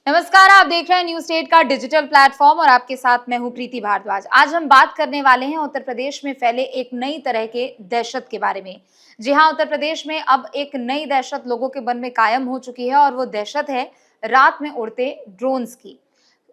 नमस्कार, आप देख रहे हैं न्यूज स्टेट का डिजिटल प्लेटफॉर्म और आपके साथ मैं हूं प्रीति भारद्वाज। आज हम बात करने वाले हैं उत्तर प्रदेश में फैले एक नई तरह के दहशत के बारे में। जी हां, उत्तर प्रदेश में अब एक नई दहशत लोगों के मन में कायम हो चुकी है और वो दहशत है रात में उड़ते ड्रोन्स की।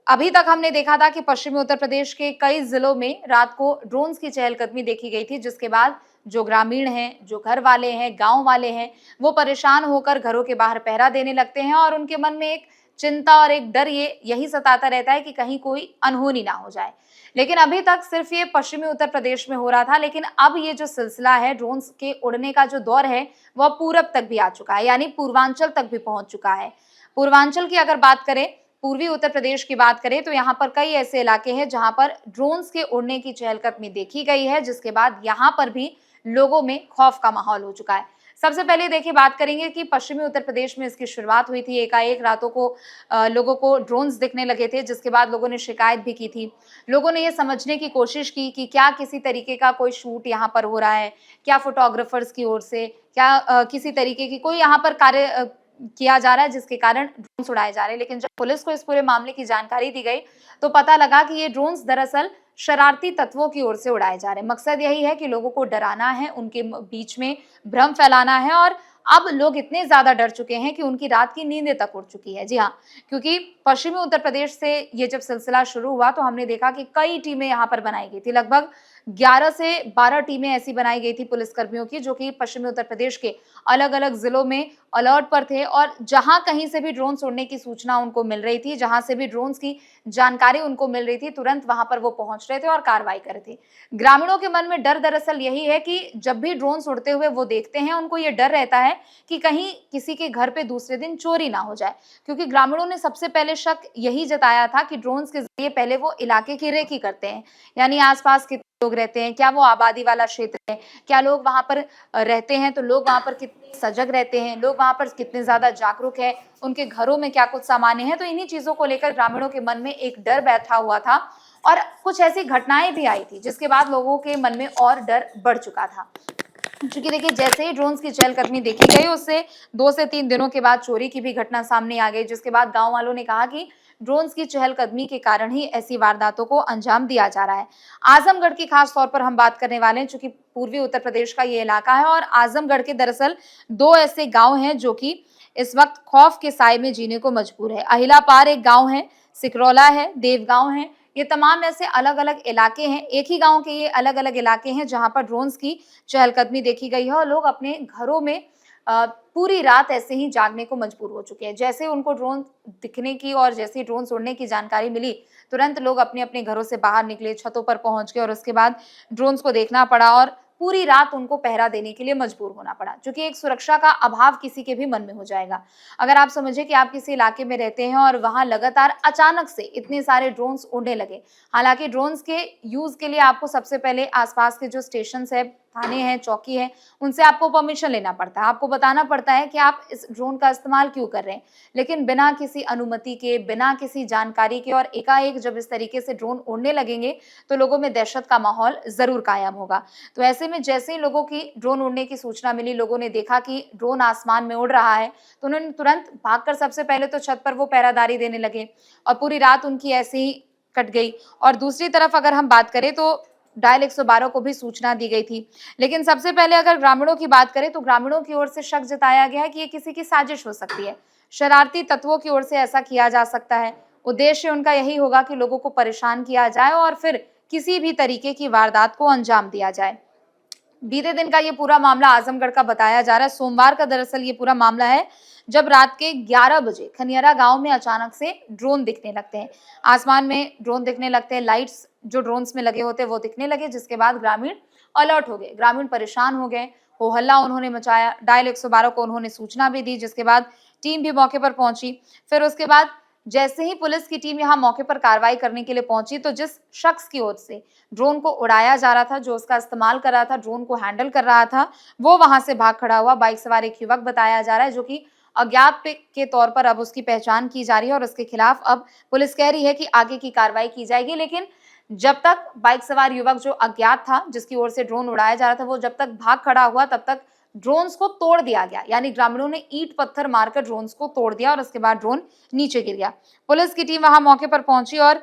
अभी तक हमने देखा था कि पश्चिमी उत्तर प्रदेश के कई जिलों में रात को ड्रोन्स की चहलकदमी देखी गई थी, जिसके बाद जो ग्रामीण हैं, जो घर वाले हैं, गांव वाले हैं, वो परेशान होकर घरों के बाहर पहरा देने लगते हैं और उनके मन में एक चिंता और एक डर यही सताता रहता है कि कहीं कोई अनहोनी ना हो जाए। लेकिन अभी तक सिर्फ ये पश्चिमी उत्तर प्रदेश में हो रहा था, लेकिन अब ये जो सिलसिला है ड्रोन्स के उड़ने का जो दौर है, वह पूरब तक भी आ चुका है, यानी पूर्वांचल तक भी पहुंच चुका है। पूर्वांचल की अगर बात करें, पूर्वी उत्तर प्रदेश की बात करें तो यहाँ पर कई ऐसे इलाके हैं जहां पर ड्रोन्स के उड़ने की चहलकदमी देखी गई है, जिसके बाद यहाँ पर भी लोगों में खौफ का माहौल हो चुका है। सबसे पहले देखिए बात करेंगे कि पश्चिमी उत्तर प्रदेश में इसकी शुरुआत हुई थी। एकाएक रातों को लोगों को ड्रोन्स दिखने लगे थे, जिसके बाद लोगों ने शिकायत भी की थी। लोगों ने ये समझने की कोशिश की कि क्या किसी तरीके का कोई शूट यहाँ पर हो रहा है, क्या फोटोग्राफर्स की ओर से, क्या किसी तरीके की कोई यहाँ पर कार्य किया जा रहा है जिसके कारण ड्रोन्स उड़ाए जा रहे हैं। लेकिन जब पुलिस को इस पूरे मामले की जानकारी दी गई तो पता लगा कि ये ड्रोन्स दरअसल शरारती तत्वों की ओर से उड़ाए जा रहे हैं। मकसद यही है कि लोगों को डराना है, उनके बीच में भ्रम फैलाना है और अब लोग इतने ज्यादा डर चुके हैं कि उनकी रात की नींदें तक उड़ चुकी है। जी हाँ, क्योंकि पश्चिमी उत्तर प्रदेश से ये जब सिलसिला शुरू हुआ तो हमने देखा कि कई टीमें यहाँ पर बनाई गई थी। लगभग 11 से 12 टीमें ऐसी बनाई गई थी पुलिसकर्मियों की, जो कि पश्चिमी उत्तर प्रदेश के अलग अलग जिलों में अलर्ट पर थे और जहां कहीं से भी ड्रोन्स उड़ने की सूचना उनको मिल रही थी, जहां से भी ड्रोन्स की जानकारी उनको मिल रही थी, तुरंत वहां पर वो पहुंच रहे थे और कार्रवाई कर रहे थे। ग्रामीणों के मन में डर दरअसल यही है कि जब भी ड्रोन्स उड़ते हुए वो देखते हैं, उनको ये डर रहता है कि कहीं किसी के घर पे दूसरे दिन चोरी ना हो जाए, क्योंकि ग्रामीणों ने सबसे पहले शक यही जताया था कि ड्रोन्स के जरिए पहले वो इलाके की रेकी करते हैं, यानी आसपास कितने लोग रहते हैं, क्या वो आबादी वाला क्षेत्र है, क्या लोग वहां पर रहते हैं, तो लोग वहां पर कितने सजग रहते हैं, लोग वहां पर कितने ज्यादा जागरूक है, उनके घरों में क्या कुछ सामान्य है। तो इन्हीं चीजों को लेकर ग्रामीणों के मन में एक डर बैठा हुआ था और कुछ ऐसी घटनाएं भी आई थी जिसके बाद लोगों के मन में और डर बढ़ चुका था। क्योंकि देखिए जैसे ही ड्रोन्स की चहलकदमी देखी गई, उससे 2 से 3 दिनों के बाद चोरी की भी घटना सामने आ गई, जिसके बाद गांव वालों ने कहा कि ड्रोन्स की चहलकदमी के कारण ही ऐसी वारदातों को अंजाम दिया जा रहा है। आजमगढ़ की खास तौर पर हम बात करने वाले हैं, चूंकि पूर्वी उत्तर प्रदेश का ये इलाका है और आजमगढ़ के दरअसल 2 ऐसे गांव हैं जो कि इस वक्त खौफ के साए में जीने को मजबूर है। अहिलापार एक गांव है, सिकरौला है, देवगांव है, ये तमाम ऐसे अलग अलग इलाके हैं, एक ही गांव के ये अलग अलग इलाके हैं जहां पर ड्रोन्स की चहलकदमी देखी गई है और लोग अपने घरों में पूरी रात ऐसे ही जागने को मजबूर हो चुके हैं। जैसे उनको ड्रोन दिखने की और जैसे ही ड्रोन उड़ने की जानकारी मिली, तुरंत लोग अपने अपने घरों से बाहर निकले, छतों पर पहुंच गए और उसके बाद ड्रोन्स को देखना पड़ा और पूरी रात उनको पहरा देने के लिए मजबूर होना पड़ा, क्योंकि एक सुरक्षा का अभाव किसी के भी मन में हो जाएगा। अगर आप समझे कि आप किसी इलाके में रहते हैं और वहां लगातार अचानक से इतने सारे ड्रोन्स उड़ने लगे, हालांकि ड्रोन्स के यूज के लिए आपको सबसे पहले आसपास के जो स्टेशन है, थाने हैं, चौकी है, उनसे आपको परमिशन लेना पड़ता है, आपको बताना पड़ता है कि आप इस ड्रोन का इस्तेमाल क्यों कर रहे हैं। लेकिन बिना किसी अनुमति के, बिना किसी जानकारी के और एकाएक जब इस तरीके से ड्रोन उड़ने लगेंगे तो लोगों में दहशत का माहौल जरूर कायम होगा। तो ऐसे में जैसे ही लोगों की ड्रोन उड़ने की सूचना मिली, लोगों ने देखा कि ड्रोन आसमान में उड़ रहा है, तो उन्होंने तुरंत भागकर सबसे पहले तो छत पर वो पहरादारी देने लगे और पूरी रात उनकी ऐसे ही कट गई। और दूसरी तरफ अगर हम बात करें तो डायल 112 को भी सूचना दी गई थी। लेकिन सबसे पहले अगर ग्रामीणों की बात करें तो ग्रामीणों की ओर से शक जताया गया है कि ये किसी की साजिश हो सकती है, शरारती तत्वों की ओर से ऐसा किया जा सकता है। उद्देश्य उनका यही होगा कि लोगों को परेशान किया जाए और फिर किसी भी तरीके की वारदात को अंजाम दिया जाए। बीते दिन का ये पूरा मामला आजमगढ़ का बताया जा रहा है। सोमवार का दरअसल ये पूरा मामला है, जब रात के 11 बजे खनियारा गांव में अचानक से ड्रोन दिखने लगते हैं। आसमान में ड्रोन दिखने लगते हैं, लाइट्स जो ड्रोन्स में लगे होते हैं वो दिखने लगे, जिसके बाद ग्रामीण अलर्ट हो गए, ग्रामीण परेशान हो गए, हो हल्ला उन्होंने मचाया, डायल 112 को उन्होंने सूचना भी दी, जिसके बाद टीम भी मौके पर पहुंची। फिर उसके बाद जैसे ही पुलिस की टीम यहाँ मौके पर कार्रवाई करने के लिए पहुंची, तो जिस शख्स की ओर से ड्रोन को उड़ाया जा रहा था, जो उसका इस्तेमाल कर रहा था, ड्रोन को हैंडल कर रहा था, वो वहां से भाग खड़ा हुआ। बाइक सवार एक युवक बताया जा रहा है, जो कि अज्ञात के तौर पर अब उसकी पहचान की जा रही है और उसके खिलाफ अब पुलिस कह रही है कि आगे की कार्रवाई की जाएगी। लेकिन जब तक बाइक सवार युवक जो अज्ञात था, जिसकी ओर से ड्रोन उड़ाया जा रहा था, वो जब तक भाग खड़ा हुआ, तब तक ड्रोन्स को तोड़ दिया गया, यानी ग्रामीणों ने ईंट पत्थर मारकर ड्रोन्स को तोड़ दिया और उसके बाद ड्रोन नीचे गिर गया। पुलिस की टीम वहां मौके पर पहुंची और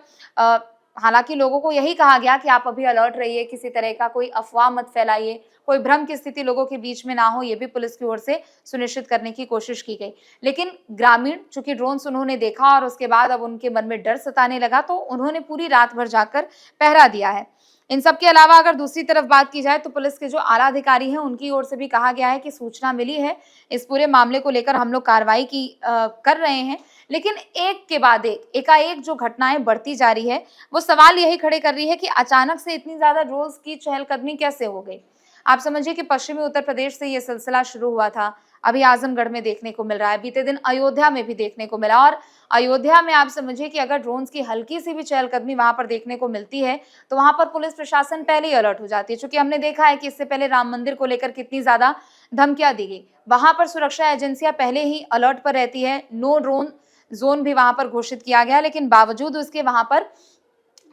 हालांकि लोगों को यही कहा गया कि आप अभी अलर्ट रहिए, किसी तरह का कोई अफवाह मत फैलाइए, कोई भ्रम की स्थिति लोगों के बीच में ना हो, ये भी पुलिस की ओर से सुनिश्चित करने की कोशिश की गई। लेकिन ग्रामीण चूंकि ड्रोन्स उन्होंने देखा और उसके बाद अब उनके मन में डर सताने लगा, तो उन्होंने पूरी रात भर जाकर पहरा दिया है। इन सब के अलावा अगर दूसरी तरफ बात की जाए तो पुलिस के जो आला अधिकारी हैं उनकी ओर से भी कहा गया है कि सूचना मिली है, इस पूरे मामले को लेकर हम लोग कार्रवाई कर रहे हैं। लेकिन एक के बाद एक एकाएक जो घटनाएं बढ़ती जा रही है, वो सवाल यही खड़े कर रही है कि अचानक से इतनी ज्यादा ड्रोन्स की चहलकदमी कैसे हो गई। आप समझिए कि पश्चिमी उत्तर प्रदेश से ये सिलसिला शुरू हुआ था, अभी आजमगढ़ में देखने को मिल रहा है, बीते दिन अयोध्या में भी देखने को मिला। और अयोध्या में आप समझिए कि अगर ड्रोन्स की हल्की सी भी चहलकदमी वहां पर देखने को मिलती है तो वहां पर पुलिस प्रशासन पहले ही अलर्ट हो जाती है, क्योंकि हमने देखा है कि इससे पहले राम मंदिर को लेकर कितनी ज्यादा धमकियां दी गई। वहां पर सुरक्षा एजेंसियां पहले ही अलर्ट पर रहती है, नो ड्रोन जोन भी वहां पर घोषित किया गया, लेकिन बावजूद उसके वहां पर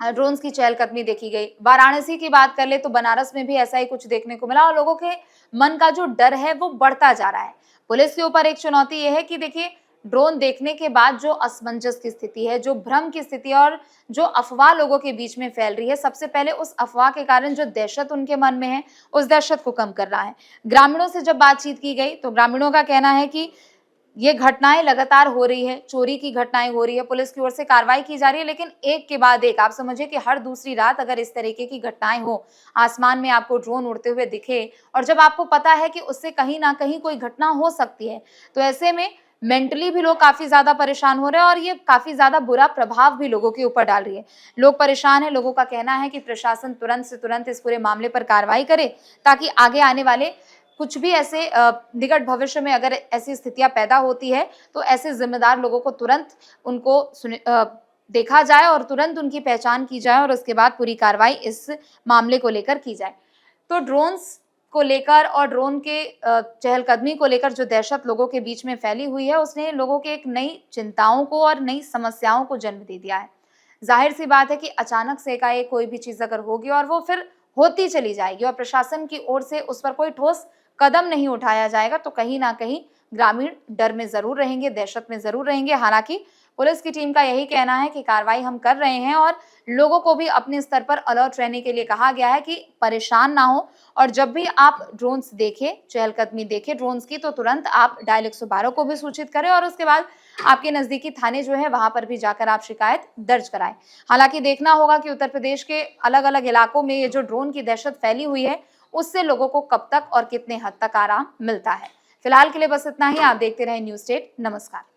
ड्रोन्स की चहलकदमी देखी गई। वाराणसी की बात कर ले तो बनारस में भी ऐसा ही कुछ देखने को मिला और लोगों के मन का जो डर है वो बढ़ता जा रहा है। पुलिस के ऊपर एक चुनौती यह है कि देखिए, ड्रोन देखने के बाद जो असमंजस की स्थिति है, जो भ्रम की स्थिति है और जो अफवाह लोगों के बीच में फैल रही है, सबसे पहले उस अफवाह के कारण जो दहशत उनके मन में है, उस दहशत को कम कर रहा है। ग्रामीणों से जब बातचीत की गई तो ग्रामीणों का कहना है कि ये घटनाएं लगातार हो रही है, चोरी की घटनाएं हो रही है, पुलिस की ओर से कार्रवाई की जा रही है, लेकिन एक के बाद एक आप समझिए कि हर दूसरी रात अगर इस तरीके की घटनाएं हो, आसमान में आपको ड्रोन उड़ते हुए दिखे और जब आपको पता है कि उससे कहीं ना कहीं कोई घटना हो सकती है, तो ऐसे में मेंटली भी लोग काफी ज्यादा परेशान हो रहे हैं और ये काफी ज्यादा बुरा प्रभाव भी लोगों के ऊपर डाल रही है। लोग परेशान है, लोगों का कहना है कि प्रशासन तुरंत से तुरंत इस पूरे मामले पर कार्रवाई करे, ताकि आगे आने वाले कुछ भी ऐसे निकट भविष्य में अगर ऐसी स्थितियां पैदा होती है तो ऐसे जिम्मेदार लोगों को तुरंत उनको देखा जाए और तुरंत उनकी पहचान की जाए और उसके बाद पूरी कार्रवाई इस मामले को लेकर की जाए। तो ड्रोन्स को लेकर और ड्रोन के चहलकदमी को लेकर जो दहशत लोगों के बीच में फैली हुई है, उसने लोगों के एक नई चिंताओं को और नई समस्याओं को जन्म दे दिया है। जाहिर सी बात है कि अचानक से एकाएक कोई भी चीज अगर होगी और वो फिर होती चली जाएगी और प्रशासन की ओर से उस पर कोई ठोस कदम नहीं उठाया जाएगा, तो कहीं ना कहीं ग्रामीण डर में जरूर रहेंगे, दहशत में जरूर रहेंगे। हालांकि पुलिस की टीम का यही कहना है कि कार्रवाई हम कर रहे हैं और लोगों को भी अपने स्तर पर अलर्ट रहने के लिए कहा गया है कि परेशान ना हो और जब भी आप ड्रोन्स देखें, चहलकदमी देखें ड्रोन्स की, तो तुरंत आप डायल 112 को भी सूचित करें और उसके बाद आपके नजदीकी थाने जो है वहां पर भी जाकर आप शिकायत दर्ज कराएं। हालांकि देखना होगा कि उत्तर प्रदेश के अलग अलग इलाकों में ये जो ड्रोन की दहशत फैली हुई है, उससे लोगों को कब तक और कितने हद तक आराम मिलता है। फिलहाल के लिए बस इतना ही। आप देखते रहें न्यूज़ स्टेट। नमस्कार।